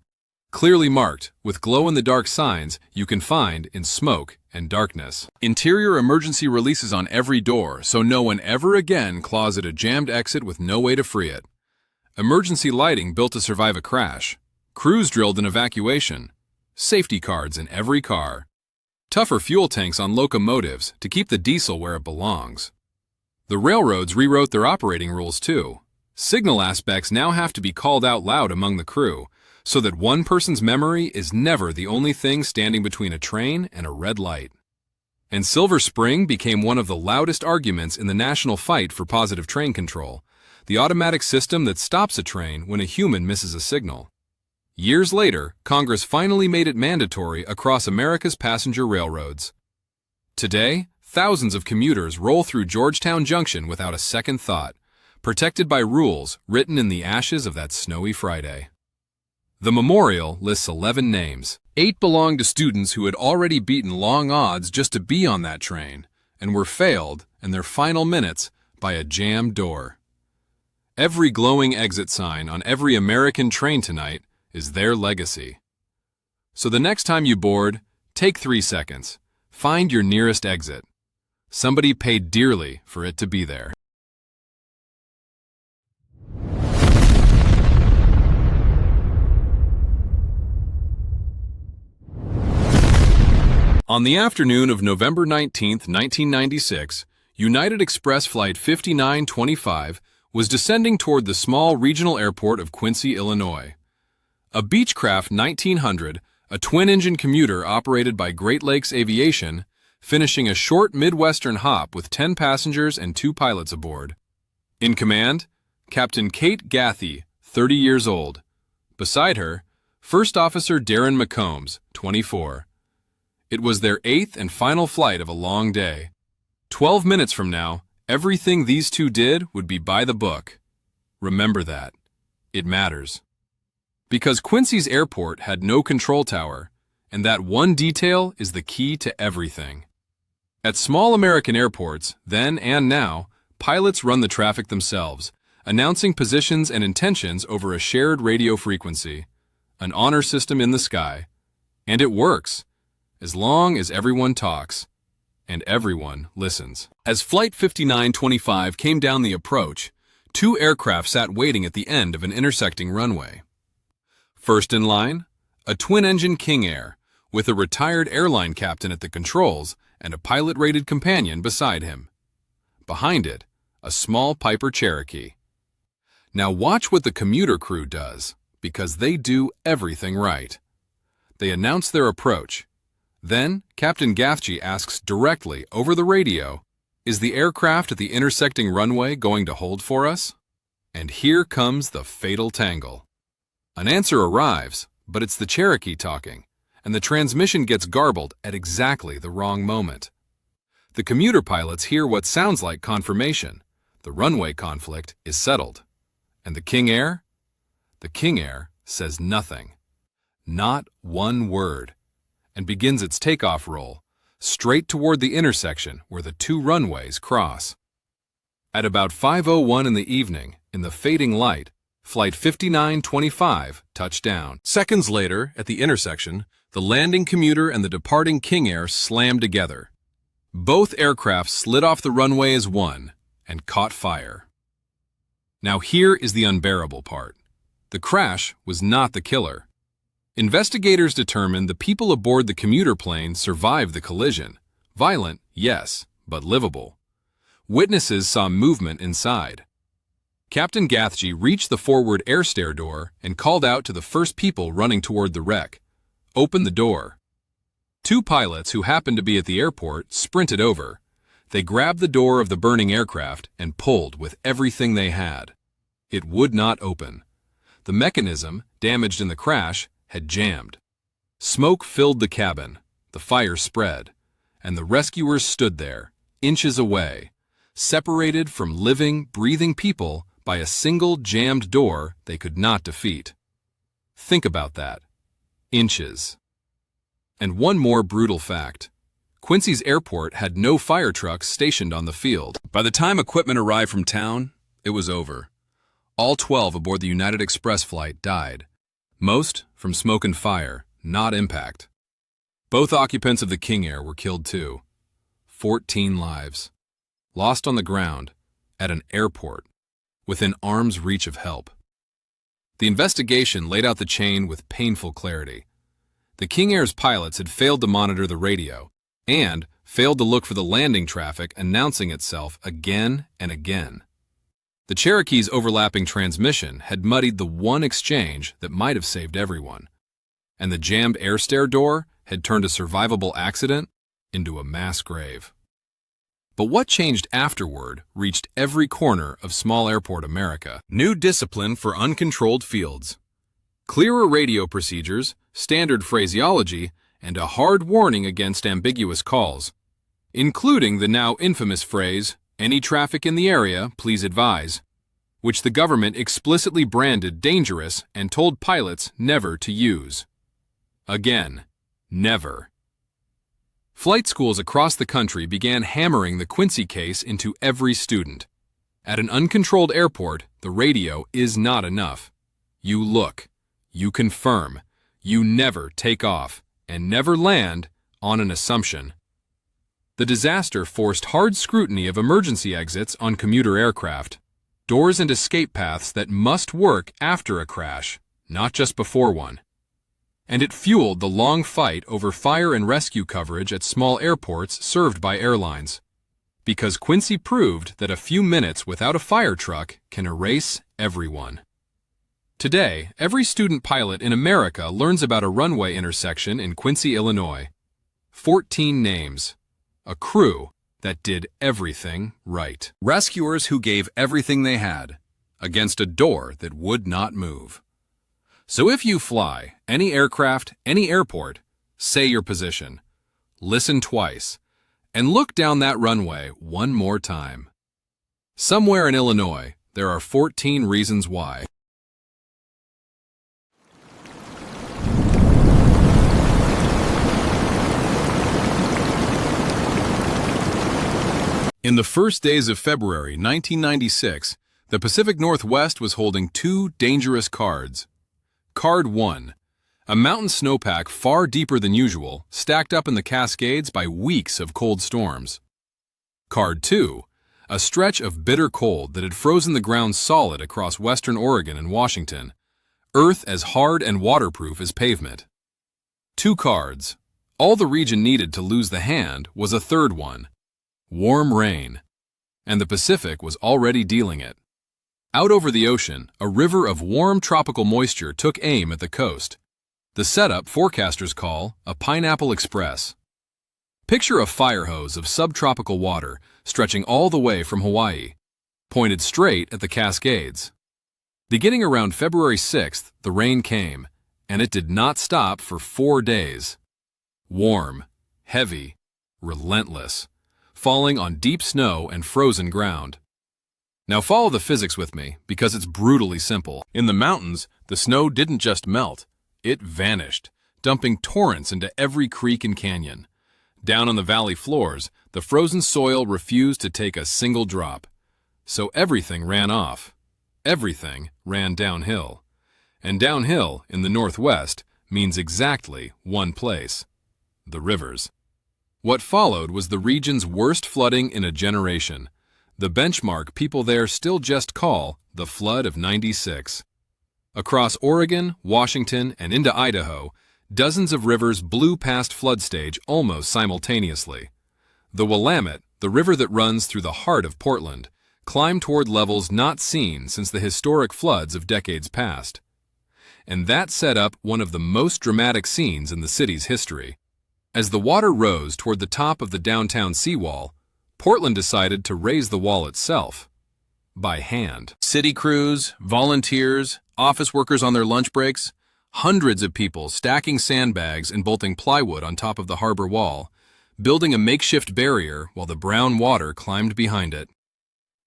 Clearly marked with glow-in-the-dark signs you can find in smoke and darkness. Interior emergency releases on every door so no one ever again claws at a jammed exit with no way to free it. Emergency lighting built to survive a crash. Crews drilled in evacuation. Safety cards in every car. tougher fuel tanks on locomotives to keep the diesel where it belongs. The railroads rewrote their operating rules too. Signal aspects now have to be called out loud among the crew, so that one person's memory is never the only thing standing between a train and a red light. And Silver Spring became one of the loudest arguments in the national fight for positive train control, the automatic system that stops a train when a human misses a signal. Years later, Congress finally made it mandatory across America's passenger railroads. Today, thousands of commuters roll through Georgetown Junction without a second thought, protected by rules written in the ashes of that snowy Friday. The memorial lists 11 names. 8 belong to students who had already beaten long odds just to be on that train, and were failed in their final minutes by a jammed door. Every glowing exit sign on every American train tonight is their legacy. So the next time you board, take 3 seconds. Find your nearest exit. Somebody paid dearly for it to be there. On the afternoon of November 19, 1996, United Express Flight 5925 was descending toward the small regional airport of Quincy, Illinois. A Beechcraft 1900, a twin-engine commuter operated by Great Lakes Aviation, finishing a short Midwestern hop with 10 passengers and 2 pilots aboard. In command, Captain Kate Gathy, 30 years old. Beside her, First Officer Darren McCombs, 24. It was their 8th and final flight of a long day. 12 minutes from now, everything these two did would be by the book. Remember that. It matters. Because Quincy's airport had no control tower, and that one detail is the key to everything. At small American airports, then and now, pilots run the traffic themselves, announcing positions and intentions over a shared radio frequency, an honor system in the sky. And it works, as long as everyone talks, and everyone listens. As Flight 5925 came down the approach, 2 aircraft sat waiting at the end of an intersecting runway. First in line, a twin-engine King Air, with a retired airline captain at the controls and a pilot-rated companion beside him. Behind it, a small Piper Cherokee. Now watch what the commuter crew does, because they do everything right. They announce their approach. Then, Captain Gathy asks directly over the radio, "Is the aircraft at the intersecting runway going to hold for us?" And here comes the fatal tangle. An answer arrives, but it's the Cherokee talking, and the transmission gets garbled at exactly the wrong moment. The commuter pilots hear what sounds like confirmation. The runway conflict is settled. And the King Air? The King Air says nothing. Not one word. And begins its takeoff roll, straight toward the intersection where the 2 runways cross. At about 5:01 in the evening, in the fading light, Flight 5925 touched down. Seconds later, at the intersection, the landing commuter and the departing King Air slammed together. Both aircraft slid off the runway as one and caught fire. Now here is the unbearable part. The crash was not the killer. Investigators determined the people aboard the commuter plane survived the collision. Violent, yes, but livable. Witnesses saw movement inside. Captain Gathy reached the forward air stair door and called out to the first people running toward the wreck. "Open the door." 2 pilots who happened to be at the airport sprinted over. They grabbed the door of the burning aircraft and pulled with everything they had. It would not open. The mechanism, damaged in the crash, had jammed. Smoke filled the cabin, the fire spread, and the rescuers stood there, inches away, separated from living, breathing people by a single jammed door they could not defeat. Think about that. Inches. And one more brutal fact. Quincy's airport had no fire trucks stationed on the field. By the time equipment arrived from town, it was over. All 12 aboard the United Express flight died. Most from smoke and fire, not impact. Both occupants of the King Air were killed too. 14 lives. Lost on the ground, at an airport, within arm's reach of help. The investigation laid out the chain with painful clarity. The King Air's pilots had failed to monitor the radio, and failed to look for the landing traffic announcing itself again and again. The Cherokee's overlapping transmission had muddied the one exchange that might have saved everyone, and the jammed air stair door had turned a survivable accident into a mass grave. But what changed afterward reached every corner of small airport America. New discipline for uncontrolled fields, clearer radio procedures, standard phraseology, and a hard warning against ambiguous calls, including the now infamous phrase, "Any traffic in the area, please advise," which the government explicitly branded dangerous and told pilots never to use. Again, never. Flight schools across the country began hammering the Quincy case into every student. At an uncontrolled airport, the radio is not enough. You look, you confirm, you never take off, and never land on an assumption. The disaster forced hard scrutiny of emergency exits on commuter aircraft, doors and escape paths that must work after a crash, not just before one. And it fueled the long fight over fire and rescue coverage at small airports served by airlines. Because Quincy proved that a few minutes without a fire truck can erase everyone. Today, every student pilot in America learns about a runway intersection in Quincy, Illinois. 14 names. A crew that did everything right. Rescuers who gave everything they had against a door that would not move. So if you fly any aircraft, any airport, say your position, listen twice, and look down that runway one more time. Somewhere in Illinois, there are 14 reasons why. In the first days of February 1996, the Pacific Northwest was holding two dangerous cards. Card 1, a mountain snowpack far deeper than usual, stacked up in the Cascades by weeks of cold storms. Card 2, a stretch of bitter cold that had frozen the ground solid across western Oregon and Washington, earth as hard and waterproof as pavement. 2 cards. All the region needed to lose the hand was a third one. Warm rain. And the Pacific was already dealing it. Out over the ocean, a river of warm tropical moisture took aim at the coast. The setup forecasters call a pineapple express. Picture a fire hose of subtropical water stretching all the way from Hawaii, pointed straight at the Cascades. Beginning around February 6th, the rain came, and it did not stop for 4 days. Warm, heavy, relentless, falling on deep snow and frozen ground. Now follow the physics with me, because it's brutally simple. In the mountains, the snow didn't just melt, it vanished, dumping torrents into every creek and canyon. Down on the valley floors, the frozen soil refused to take a single drop. So everything ran off. Everything ran downhill. And downhill in the Northwest means exactly one place: the rivers. What followed was the region's worst flooding in a generation. The benchmark people there still just call the Flood of '96. Across Oregon, Washington, and into Idaho, dozens of rivers blew past flood stage almost simultaneously. The Willamette, the river that runs through the heart of Portland, climbed toward levels not seen since the historic floods of decades past. And that set up one of the most dramatic scenes in the city's history. As the water rose toward the top of the downtown seawall, Portland decided to raise the wall itself, by hand. City crews, volunteers, office workers on their lunch breaks, hundreds of people stacking sandbags and bolting plywood on top of the harbor wall, building a makeshift barrier while the brown water climbed behind it.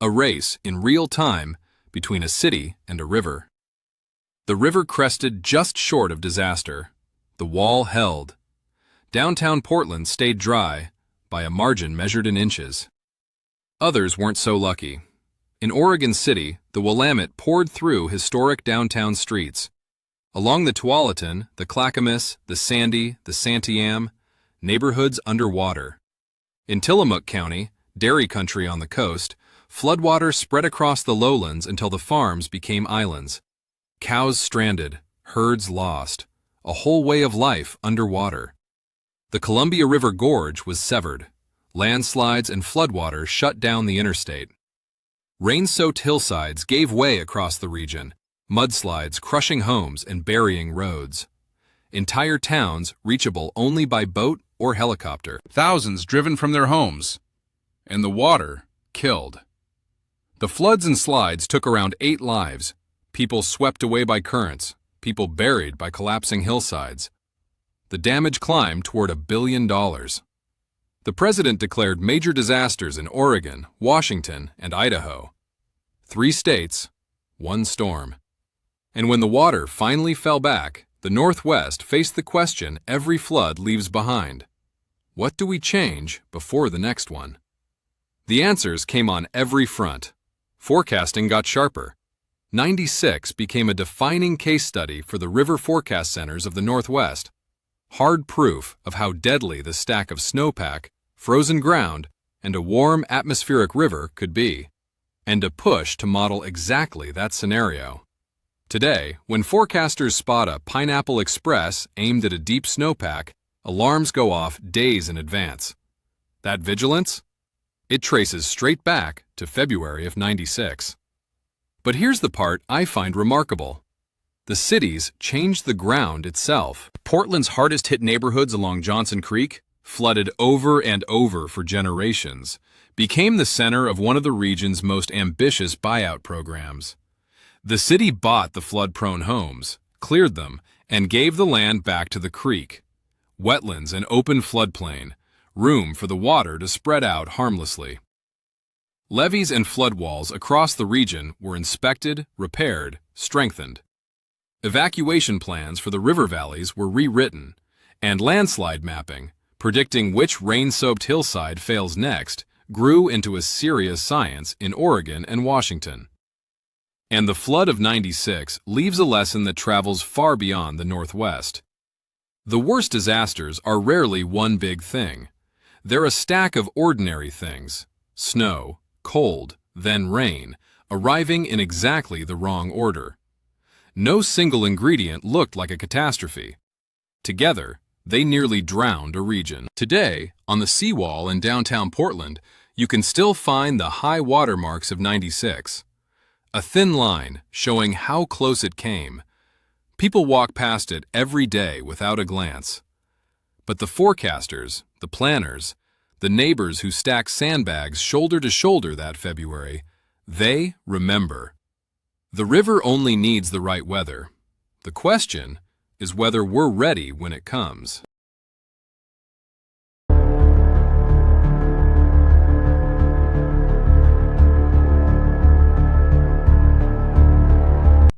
A race in real time between a city and a river. The river crested just short of disaster. The wall held. Downtown Portland stayed dry, by a margin measured in inches. Others weren't so lucky. In Oregon City, the Willamette poured through historic downtown streets. Along the Tualatin, the Clackamas, the Sandy, the Santiam, neighborhoods underwater. In Tillamook County, dairy country on the coast, floodwater spread across the lowlands until the farms became islands. Cows stranded, herds lost, a whole way of life underwater. The Columbia River Gorge was severed. Landslides and floodwaters shut down the interstate. Rain-soaked hillsides gave way across the region, mudslides crushing homes and burying roads. Entire towns reachable only by boat or helicopter. Thousands driven from their homes. And the water killed. The floods and slides took around 8 lives. People swept away by currents, people buried by collapsing hillsides. The damage climbed toward $1 billion. The president declared major disasters in Oregon, Washington, and Idaho. 3 states, 1 storm. And when the water finally fell back, the Northwest faced the question every flood leaves behind. What do we change before the next one? The answers came on every front. Forecasting got sharper. 96 became a defining case study for the river forecast centers of the Northwest. Hard proof of how deadly the stack of snowpack, frozen ground, and a warm atmospheric river could be, and a push to model exactly that scenario. Today, when forecasters spot a Pineapple Express aimed at a deep snowpack, alarms go off days in advance. That vigilance? It traces straight back to February of '96. But here's the part I find remarkable. The cities changed the ground itself. Portland's hardest-hit neighborhoods along Johnson Creek, flooded over and over for generations, became the center of one of the region's most ambitious buyout programs. The city bought the flood-prone homes, cleared them, and gave the land back to the creek. Wetlands and open floodplain, room for the water to spread out harmlessly. Levees and flood walls across the region were inspected, repaired, strengthened. Evacuation plans for the river valleys were rewritten, and landslide mapping, predicting which rain-soaked hillside fails next, grew into a serious science in Oregon and Washington. And the flood of '96 leaves a lesson that travels far beyond the Northwest. The worst disasters are rarely one big thing. They're a stack of ordinary things: snow, cold, then rain, arriving in exactly the wrong order. No single ingredient looked like a catastrophe. Together, they nearly drowned a region. Today, on the seawall in downtown Portland, you can still find the high water marks of '96. A thin line showing how close it came. People walk past it every day without a glance. But the forecasters, the planners, the neighbors who stacked sandbags shoulder to shoulder that February, they remember. The river only needs the right weather. The question is whether we're ready when it comes.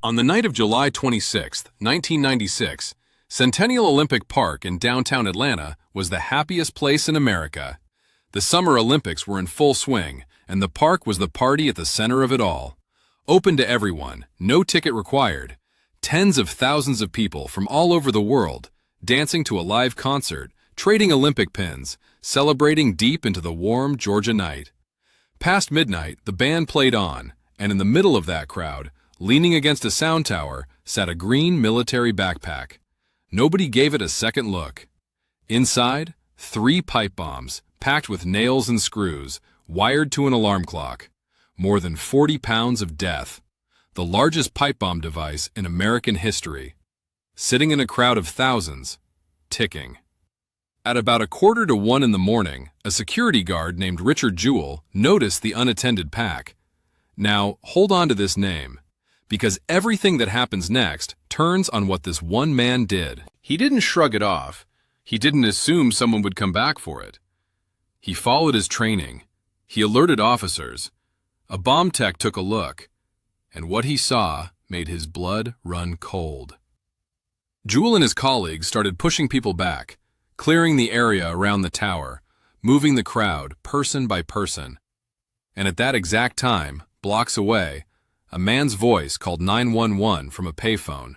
On the night of July 26, 1996, Centennial Olympic Park in downtown Atlanta was the happiest place in America. The Summer Olympics were in full swing, and the park was the party at the center of it all. Open to everyone, no ticket required. Tens of thousands of people from all over the world, dancing to a live concert, trading Olympic pins, celebrating deep into the warm Georgia night. Past midnight, the band played on, and in the middle of that crowd, leaning against a sound tower, sat a green military backpack. Nobody gave it a second look. Inside, 3 pipe bombs, packed with nails and screws, wired to an alarm clock. More than 40 pounds of death. The largest pipe bomb device in American history. Sitting in a crowd of thousands, ticking. At about 1:45 in the morning, a security guard named Richard Jewell noticed the unattended pack. Now, hold on to this name, because everything that happens next turns on what this one man did. He didn't shrug it off. He didn't assume someone would come back for it. He followed his training. He alerted officers. A bomb tech took a look, and what he saw made his blood run cold. Jewell and his colleagues started pushing people back, clearing the area around the tower, moving the crowd person by person. And at that exact time, blocks away, a man's voice called 911 from a payphone.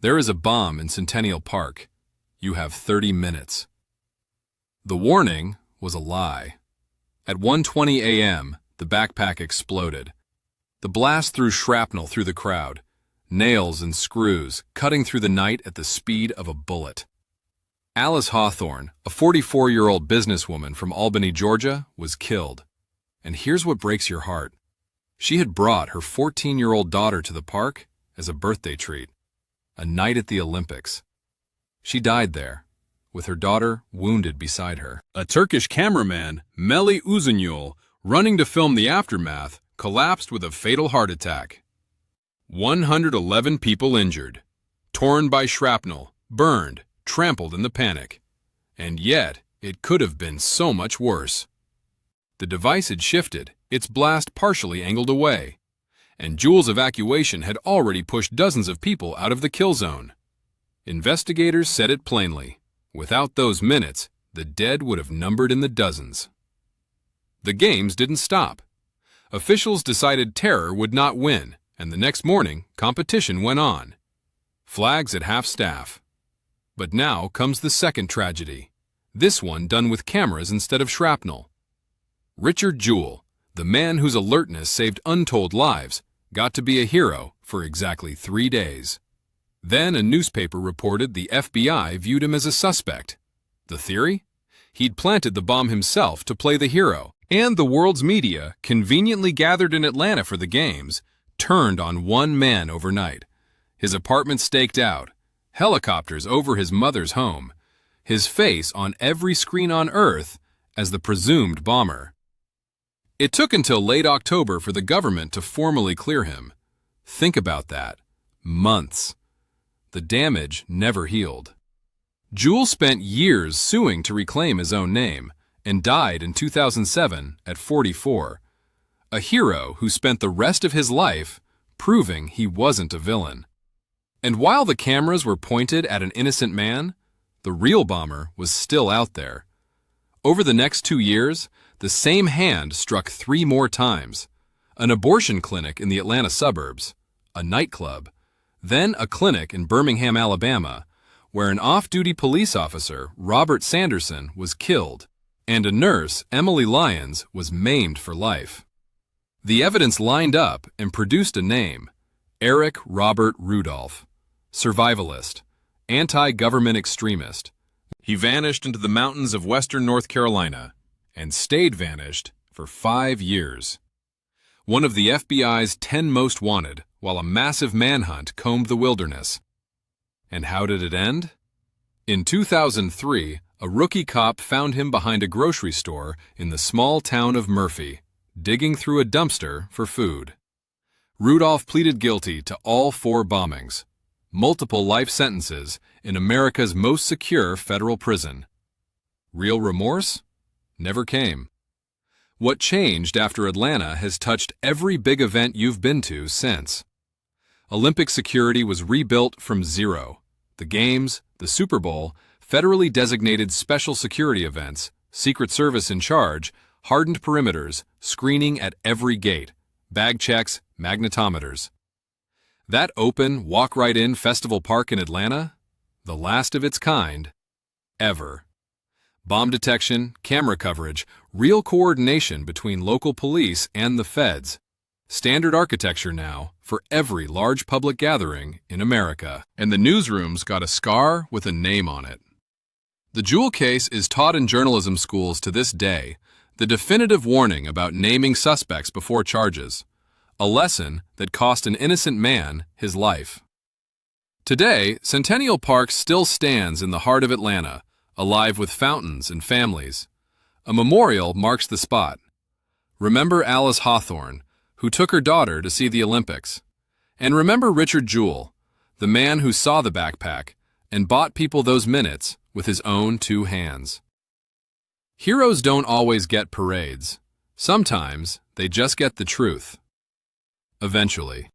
There is a bomb in Centennial Park. You have 30 minutes. The warning was a lie. At 1:20 a.m., the backpack exploded. The blast threw shrapnel through the crowd, nails and screws cutting through the night at the speed of a bullet. Alice Hawthorne, a 44-year-old businesswoman from Albany, Georgia, was killed. And here's what breaks your heart. She had brought her 14-year-old daughter to the park as a birthday treat, a night at the Olympics. She died there, with her daughter wounded beside her. A Turkish cameraman, Melih Uzunyoğlu, running to film the aftermath, collapsed with a fatal heart attack. 111 people injured, torn by shrapnel, burned, trampled in the panic. And yet, it could have been so much worse. The device had shifted, its blast partially angled away, and Joule's evacuation had already pushed dozens of people out of the kill zone. Investigators said it plainly. Without those minutes, the dead would have numbered in the dozens. The games didn't stop. Officials decided terror would not win, and the next morning, competition went on. Flags at half-staff. But now comes the second tragedy, this one done with cameras instead of shrapnel. Richard Joule, the man whose alertness saved untold lives, got to be a hero for exactly 3 days. Then a newspaper reported the FBI viewed him as a suspect. The theory? He'd planted the bomb himself to play the hero, and the world's media, conveniently gathered in Atlanta for the games, turned on one man overnight. His apartment staked out, helicopters over his mother's home, his face on every screen on Earth as the presumed bomber. It took until late October for the government to formally clear him. Think about that. Months. The damage never healed. Joule spent years suing to reclaim his own name and died in 2007 at 44. A hero who spent the rest of his life proving he wasn't a villain. And while the cameras were pointed at an innocent man, the real bomber was still out there. Over the next 2 years, the same hand struck 3 more times. An abortion clinic in the Atlanta suburbs, a nightclub, then a clinic in Birmingham, Alabama, where an off-duty police officer, Robert Sanderson, was killed, and a nurse, Emily Lyons, was maimed for life. The evidence lined up and produced a name, Eric Robert Rudolph, survivalist, anti-government extremist. He vanished into the mountains of western North Carolina and stayed vanished for 5 years. One of the FBI's 10 most wanted, while a massive manhunt combed the wilderness. And how did it end? In 2003, a rookie cop found him behind a grocery store in the small town of Murphy, digging through a dumpster for food. Rudolph pleaded guilty to all 4 bombings, multiple life sentences in America's most secure federal prison. Real remorse? Never came. What changed after Atlanta has touched every big event you've been to since. Olympic security was rebuilt from zero. The Games, the Super Bowl, federally designated special security events, Secret Service in charge, hardened perimeters, screening at every gate, bag checks, magnetometers. That open, walk-right-in festival park in Atlanta? The last of its kind, ever. Bomb detection, camera coverage, real coordination between local police and the feds. Standard architecture now for every large public gathering in America. And the newsrooms got a scar with a name on it. The Joule case is taught in journalism schools to this day, the definitive warning about naming suspects before charges, a lesson that cost an innocent man his life. Today, Centennial Park still stands in the heart of Atlanta, alive with fountains and families. A memorial marks the spot. Remember Alice Hawthorne, who took her daughter to see the Olympics. And remember Richard Joule, the man who saw the backpack and bought people those minutes with his own 2 hands. Heroes don't always get parades. Sometimes they just get the truth. Eventually.